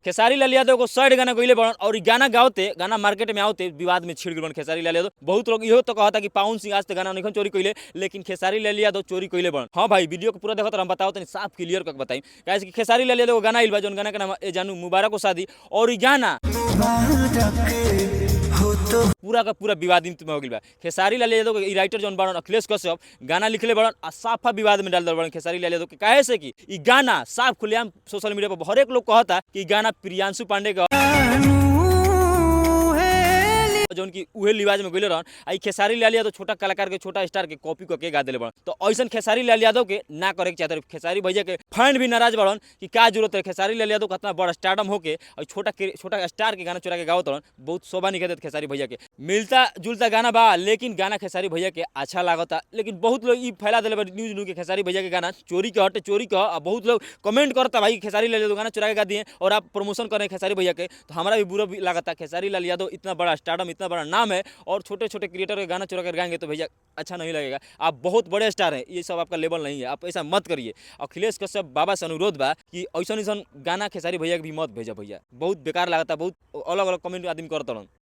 खेसारी लाल यादव को 100 गाना गईले बड़न और इ गाना गावते गाना मार्केट में आवते विवाद में छिड़ गए खेसारी लाल यादव। बहुत लोग इहो तो कहता कि पाउन सिंह आज तक गाना नहीं चोरी कइले, लेकिन खेसारी लाल यादव चोरी कइले बड़न। हाँ भाई, वीडियो को पूरा देखो तो हम बताओ तनी साफ क्लियर करके बताई। कैसे कि खेसारी लाल यादव गाना आइल बा, जोन गाना के नाम ए जानू मुबारक हो शादी, और इ गाना पूरा का पूरा विवादित में हो गइल बा। खेसारी लाल यादव के राइटर जोन बाड़न अखिलेश कश्यप गाना लिखले बड़न आ साफा विवाद में डाल दल बड़न खेसारी लाल यादव के। काहे से कि इ गाना साफ खुलेआम सोशल मीडिया पर हर एक लोग कहता कि गाना प्रियांशु पांडे का जोन की उहे लिवाज में गइले रहन। आई खेसारी लाल यादव छोटा कलाकार के, छोटा स्टार के कॉपी करके गा देले बड़न। तो ऐसन खेसारी लाल यादव के ना करे के चाहते। खेसारी भैया के फैन भी नाराज बड़न कि का जरूरत है खेसारी लाल यादव कितना बड़ा स्टारडम होके और छोटा स्टार के गाना चुरा के गावत रहन। बहुत शोभा नहीं देत खेसारी भैया के। मिलता जुलता गाना बा, लेकिन गाना खेसारी भैया के अच्छा लागता। लेकिन बहुत लोग ई फैला देले न्यूज के खेसारी भैया के गाना चोरी के हटे, चोरी का। बहुत लोग कमेंट करता भाई खेसारी लाल यादव गाना चुरा के गा दिए और आप प्रमोशन करें खेसारी भैया के। तो हमारा भी बुरा भी लागता। खेसारी लाल यादव इतना बड़ा स्टारडम, इतना बड़ा नाम है, और छोटे छोटे क्रिएटर के गाना चुरा कर गाएंगे तो भैया अच्छा नहीं लगेगा। आप बहुत बड़े स्टार हैं, ये सब आपका लेवल नहीं है, आप ऐसा मत करिए। अखिलेश कश्यप बाबा से अनुरोध बा कि ऐसा गाना खेसारी भैया के भी मत भेजा भैया। बहुत बेकार लगता, बहुत अलग अलग कमेंट आदमी करता।